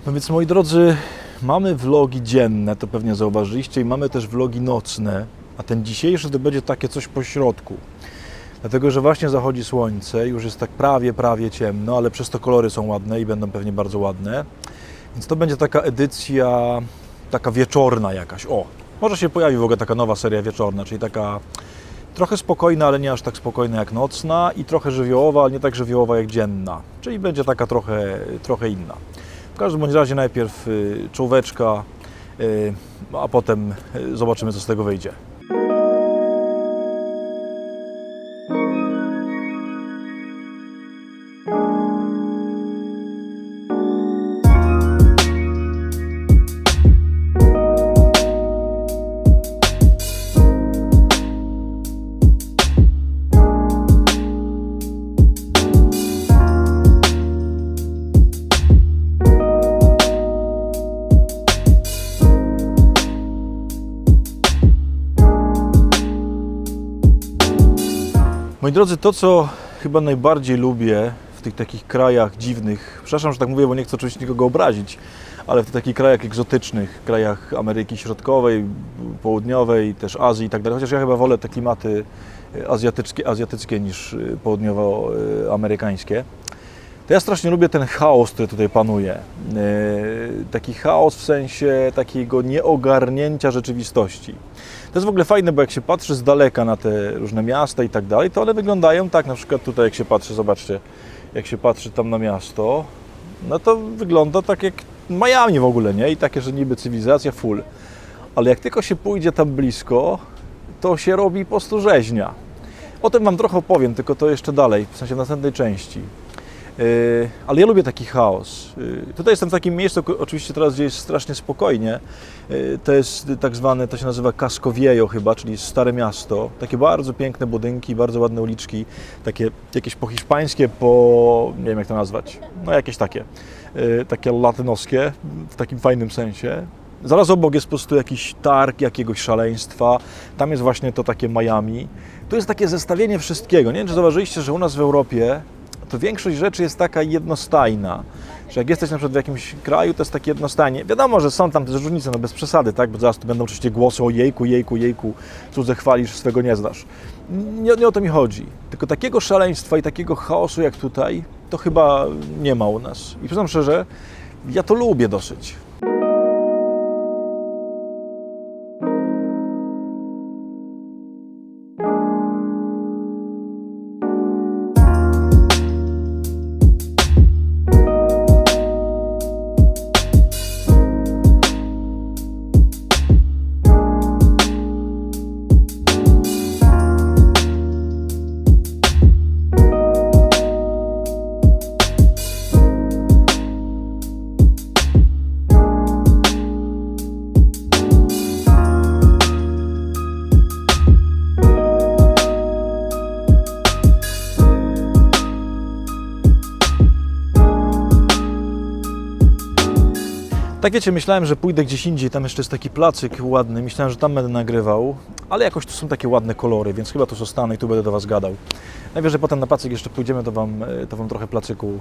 No więc moi drodzy, mamy vlogi dzienne, to pewnie zauważyliście, i mamy też vlogi nocne, a ten dzisiejszy to będzie takie coś po środku. Dlatego, że właśnie zachodzi słońce, już jest tak prawie ciemno, ale przez to kolory są ładne i będą pewnie bardzo ładne. Więc to będzie taka edycja, taka wieczorna jakaś. O, może się pojawi w ogóle taka nowa seria wieczorna, czyli taka trochę spokojna, ale nie aż tak spokojna jak nocna i trochę żywiołowa, ale nie tak żywiołowa jak dzienna. Czyli będzie taka trochę inna. W każdym bądź razie najpierw czołóweczka, a potem zobaczymy, co z tego wyjdzie. Moi drodzy, to co chyba najbardziej lubię w tych takich krajach dziwnych, przepraszam, że tak mówię, bo nie chcę oczywiście nikogo obrazić, ale w tych takich krajach egzotycznych, krajach Ameryki Środkowej, Południowej, też Azji i tak dalej, chociaż ja chyba wolę te klimaty azjatyckie niż południowoamerykańskie, to ja strasznie lubię ten chaos, który tutaj panuje. Taki chaos w sensie takiego nieogarnięcia rzeczywistości. To jest w ogóle fajne, bo jak się patrzy z daleka na te różne miasta i tak dalej, to one wyglądają tak, na przykład tutaj jak się patrzy, zobaczcie, jak się patrzy tam na miasto, no to wygląda tak jak Miami w ogóle, nie? I takie, że niby cywilizacja full. Ale jak tylko się pójdzie tam blisko, to się robi po prostu rzeźnia. O tym Wam trochę opowiem, tylko to jeszcze dalej, w sensie w następnej części. Ale ja lubię taki chaos. Tutaj jestem w takim miejscu, oczywiście teraz, gdzie jest strasznie spokojnie. To jest tak zwane, to się nazywa Casco Viejo chyba, czyli Stare Miasto. Takie bardzo piękne budynki, bardzo ładne uliczki, takie jakieś po hiszpańskie, nie wiem jak to nazwać, no jakieś takie latynoskie, w takim fajnym sensie. Zaraz obok jest po prostu jakiś targ jakiegoś szaleństwa, tam jest właśnie to takie Miami. Tu jest takie zestawienie wszystkiego. Nie wiem, czy zauważyliście, że u nas w Europie to większość rzeczy jest taka jednostajna, że jak jesteś na przykład w jakimś kraju, to jest takie jednostajnie. Wiadomo, że są tam też różnice, no bez przesady, tak? Bo zaraz tu będą oczywiście głosy o jejku, cudze chwalisz, swego nie znasz. Nie o to mi chodzi. Tylko takiego szaleństwa i takiego chaosu jak tutaj, to chyba nie ma u nas. I przyznam szczerze, ja to lubię dosyć. Tak wiecie, myślałem, że pójdę gdzieś indziej, tam jeszcze jest taki placyk ładny, myślałem, że tam będę nagrywał, ale jakoś tu są takie ładne kolory, więc chyba tu zostanę i tu będę do Was gadał. Najwyżej potem na placyk jeszcze pójdziemy, to wam trochę placyku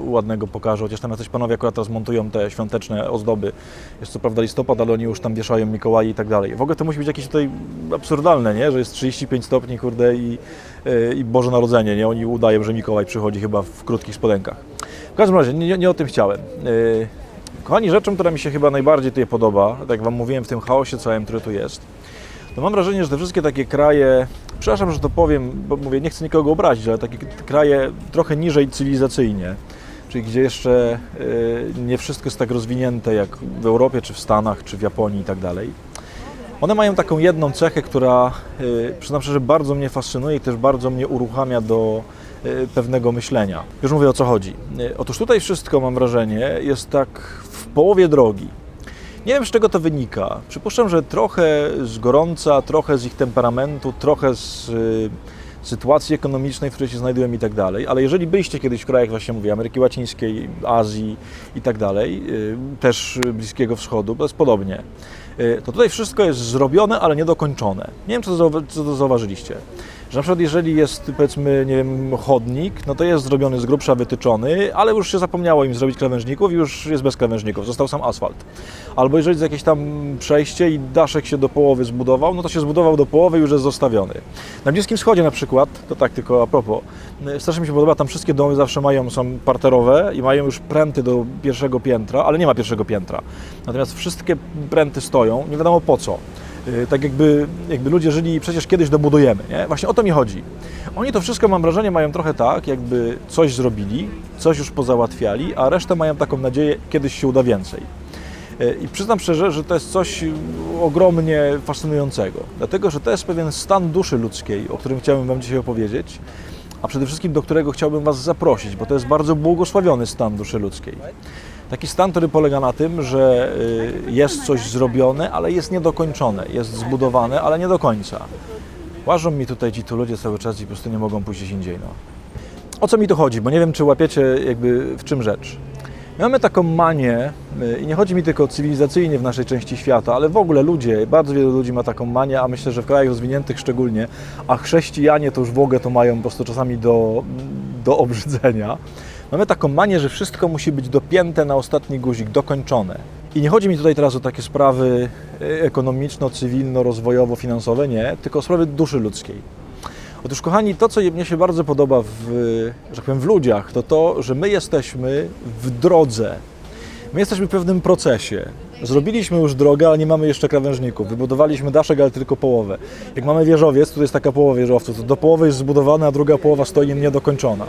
ładnego pokażę, chociaż tam jacyś panowie akurat teraz montują te świąteczne ozdoby. Jest co prawda listopad, ale oni już tam wieszają Mikołaje i tak dalej. W ogóle to musi być jakieś tutaj absurdalne, nie? Że jest 35 stopni, kurde, i Boże Narodzenie, nie? Oni udają, że Mikołaj przychodzi chyba w krótkich spodenkach. W każdym razie, nie o tym chciałem. Kochani, rzeczą, która mi się chyba najbardziej tutaj podoba, tak jak Wam mówiłem, w tym chaosie całym, który tu jest, to mam wrażenie, że te wszystkie takie kraje, przepraszam, że to powiem, bo mówię, nie chcę nikogo obrazić, ale takie kraje trochę niżej cywilizacyjnie, czyli gdzie jeszcze nie wszystko jest tak rozwinięte jak w Europie, czy w Stanach, czy w Japonii i tak dalej. One mają taką jedną cechę, która, przyznam szczerze, bardzo mnie fascynuje i też bardzo mnie uruchamia do pewnego myślenia. Już mówię, o co chodzi. Otóż tutaj wszystko, mam wrażenie, jest tak w połowie drogi. Nie wiem, z czego to wynika. Przypuszczam, że trochę z gorąca, trochę z ich temperamentu, trochę z sytuacji ekonomicznej, w której się znajdują i tak dalej. Ale jeżeli byliście kiedyś w krajach, właśnie mówię, Ameryki Łacińskiej, Azji i tak dalej, też Bliskiego Wschodu, to jest podobnie. to tutaj wszystko jest zrobione, ale niedokończone. Nie wiem, czy to zauważyliście. Że na przykład jeżeli jest, powiedzmy, nie wiem, chodnik, no to jest zrobiony z grubsza, wytyczony, ale już się zapomniało im zrobić krawężników i już jest bez krawężników, został sam asfalt. Albo jeżeli jest jakieś tam przejście i daszek się do połowy zbudował, no to się zbudował do połowy i już jest zostawiony. Na Bliskim Wschodzie na przykład, to tak tylko a propos, strasznie mi się podoba, tam wszystkie domy zawsze są parterowe i mają już pręty do pierwszego piętra, ale nie ma pierwszego piętra. Natomiast wszystkie pręty stoją, nie wiadomo po co. Tak jakby ludzie żyli, przecież kiedyś dobudujemy, nie? Właśnie o to mi chodzi. Oni to wszystko, mam wrażenie, mają trochę tak, jakby coś zrobili, coś już pozałatwiali, a resztę mają taką nadzieję, kiedyś się uda więcej. I przyznam szczerze, że to jest coś ogromnie fascynującego, dlatego że to jest pewien stan duszy ludzkiej, o którym chciałbym Wam dzisiaj opowiedzieć, a przede wszystkim do którego chciałbym Was zaprosić, bo to jest bardzo błogosławiony stan duszy ludzkiej. Taki stan, który polega na tym, że jest coś zrobione, ale jest niedokończone, jest zbudowane, ale nie do końca. Łażą mi tutaj ci tu ludzie cały czas i po prostu nie mogą pójść gdzieś indziej. No. O co mi tu chodzi? Bo nie wiem, czy łapiecie jakby w czym rzecz. Mamy taką manię, i nie chodzi mi tylko cywilizacyjnie w naszej części świata, ale w ogóle ludzie, bardzo wielu ludzi ma taką manię, a myślę, że w krajach rozwiniętych szczególnie, a chrześcijanie to już w ogóle to mają po prostu czasami do obrzydzenia. Mamy taką manię, że wszystko musi być dopięte na ostatni guzik, dokończone. I nie chodzi mi tutaj teraz o takie sprawy ekonomiczno-cywilno-rozwojowo-finansowe, nie, tylko o sprawy duszy ludzkiej. Otóż, kochani, to, co mnie się bardzo podoba że tak powiem, w ludziach, to to, że my jesteśmy w drodze. My jesteśmy w pewnym procesie. Zrobiliśmy już drogę, ale nie mamy jeszcze krawężników. Wybudowaliśmy daszek, ale tylko połowę. Jak mamy wieżowiec, tu jest taka połowa wieżowców, to do połowy jest zbudowana, a druga połowa stoi niedokończona.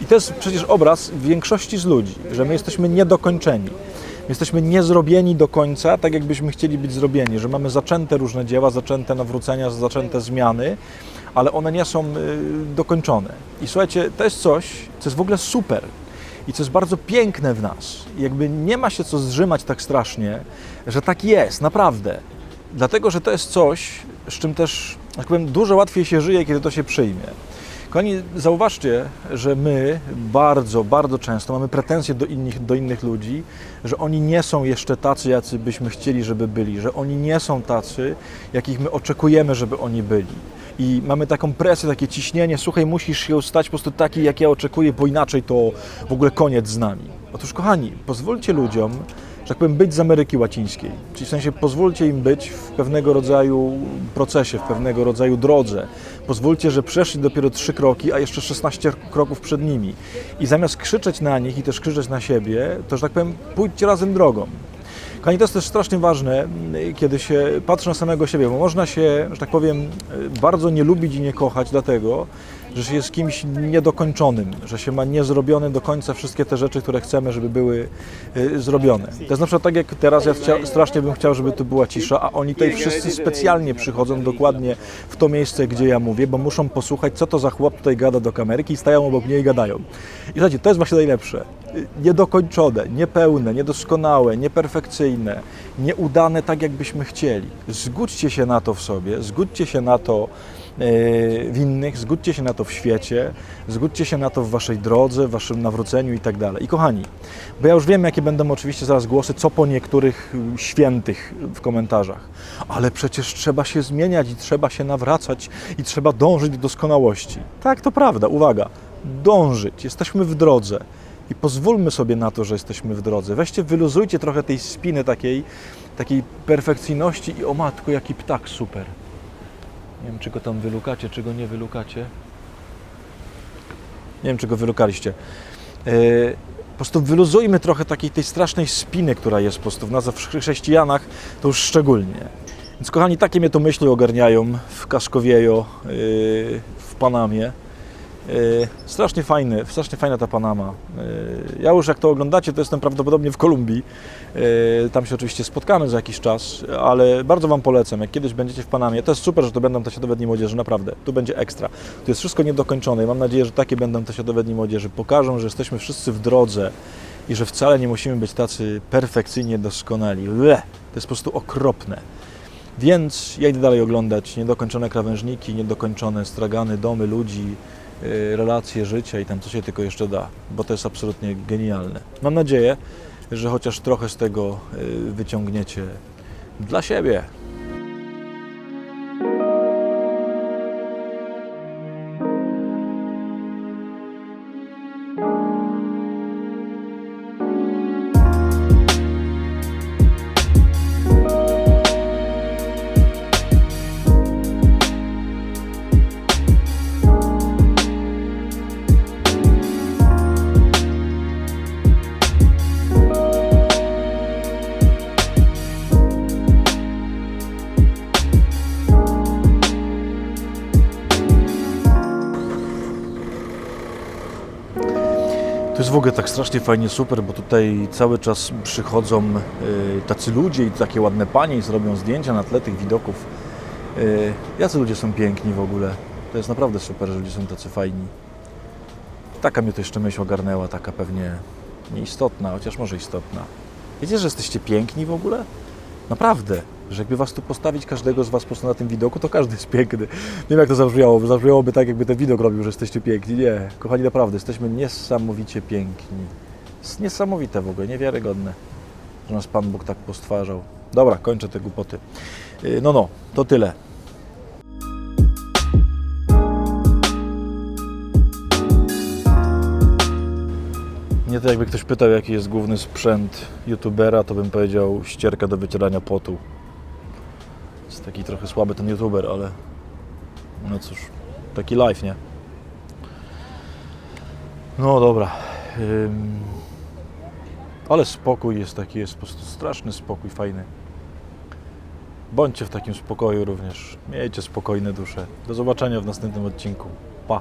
I to jest przecież obraz większości z ludzi, że my jesteśmy niedokończeni. My jesteśmy niezrobieni do końca, tak jakbyśmy chcieli być zrobieni, że mamy zaczęte różne dzieła, zaczęte nawrócenia, zaczęte zmiany, ale one nie są dokończone. I słuchajcie, to jest coś, co jest w ogóle super i co jest bardzo piękne w nas. I jakby nie ma się co zrzymać tak strasznie, że tak jest, naprawdę. Dlatego, że to jest coś, z czym też, jak powiem, dużo łatwiej się żyje, kiedy to się przyjmie. Kochani, zauważcie, że my bardzo, bardzo często mamy pretensje do innych ludzi, że oni nie są jeszcze tacy, jacy byśmy chcieli, żeby byli, że oni nie są tacy, jakich my oczekujemy, żeby oni byli. I mamy taką presję, takie ciśnienie, słuchaj, musisz się stać po prostu taki, jak ja oczekuję, bo inaczej to w ogóle koniec z nami. Otóż, kochani, pozwólcie ludziom, że tak powiem, być z Ameryki Łacińskiej. Czyli w sensie pozwólcie im być w pewnego rodzaju procesie, w pewnego rodzaju drodze. Pozwólcie, że przeszli dopiero 3 kroki, a jeszcze 16 kroków przed nimi. I zamiast krzyczeć na nich i też krzyczeć na siebie, to, że tak powiem, pójdźcie razem drogą. Kochani, to jest też strasznie ważne, kiedy się patrzy na samego siebie, bo można się, że tak powiem, bardzo nie lubić i nie kochać dlatego, że się jest kimś niedokończonym, że się ma niezrobione do końca wszystkie te rzeczy, które chcemy, żeby były zrobione. To jest na przykład tak jak teraz, ja strasznie bym chciał, żeby tu była cisza, a oni tutaj wszyscy specjalnie przychodzą dokładnie w to miejsce, gdzie ja mówię, bo muszą posłuchać, co to za chłop tutaj gada do kamerki i stają obok mnie i gadają. I słuchajcie, to jest właśnie najlepsze. Niedokończone, niepełne, niedoskonałe, nieperfekcyjne, nieudane tak, jakbyśmy chcieli. Zgódźcie się na to w sobie, zgódźcie się na to w innych, zgódźcie się na to w świecie, zgódźcie się na to w waszej drodze, w waszym nawróceniu i tak dalej. I kochani, bo ja już wiem, jakie będą oczywiście zaraz głosy, co po niektórych świętych w komentarzach, ale przecież trzeba się zmieniać i trzeba się nawracać i trzeba dążyć do doskonałości. Tak, to prawda, uwaga, dążyć, jesteśmy w drodze. I pozwólmy sobie na to, że jesteśmy w drodze. Weźcie, wyluzujcie trochę tej spiny takiej perfekcyjności i o matko, jaki ptak super. Nie wiem, czy go tam wylukacie, czy go nie wylukacie. Nie wiem, czy go wylukaliście. Po prostu wyluzujmy trochę tej strasznej spiny, która jest po prostu w nas, a w chrześcijanach to już szczególnie. Więc kochani, takie mnie to myśli ogarniają w Casco-Viejo, w Panamie. Strasznie fajna ta Panama. Ja już jak to oglądacie, to jestem prawdopodobnie w Kolumbii. Tam się oczywiście spotkamy za jakiś czas, ale bardzo Wam polecam, jak kiedyś będziecie w Panamie. To jest super, że to będą te Światowe Dni Młodzieży, naprawdę. Tu będzie ekstra. Tu jest wszystko niedokończone i mam nadzieję, że takie będą te Światowe Dni Młodzieży. Pokażą, że jesteśmy wszyscy w drodze i że wcale nie musimy być tacy perfekcyjnie doskonali. To jest po prostu okropne. Więc ja idę dalej oglądać niedokończone krawężniki, niedokończone stragany, domy ludzi, relacje życia i tam co się tylko jeszcze da, bo to jest absolutnie genialne. Mam nadzieję, że chociaż trochę z tego wyciągniecie dla siebie. To jest w ogóle tak strasznie fajnie, super, bo tutaj cały czas przychodzą tacy ludzie i takie ładne panie i zrobią zdjęcia na tle tych widoków. Jacy ludzie są piękni w ogóle. To jest naprawdę super, że ludzie są tacy fajni. Taka mnie to jeszcze myśl ogarnęła, taka pewnie nieistotna, chociaż może istotna. Wiecie, że jesteście piękni w ogóle? Naprawdę. Że jakby was tu postawić, każdego z was po prostu na tym widoku, to każdy jest piękny. Nie wiem, jak to zabrzmiało. Zabrzmiałoby tak, jakby ten widok robił, że jesteście piękni. Nie, kochani, naprawdę, jesteśmy niesamowicie piękni. Jest niesamowite w ogóle, niewiarygodne, że nas Pan Bóg tak postwarzał. Dobra, kończę te głupoty. No, to tyle. Nie to jakby ktoś pytał, jaki jest główny sprzęt youtubera, to bym powiedział ścierka do wycierania potu. Jest taki trochę słaby ten youtuber, ale no cóż, taki live, nie? No dobra. Ale spokój jest taki, jest po prostu straszny spokój, fajny. Bądźcie w takim spokoju również. Miejcie spokojne dusze. Do zobaczenia w następnym odcinku. Pa!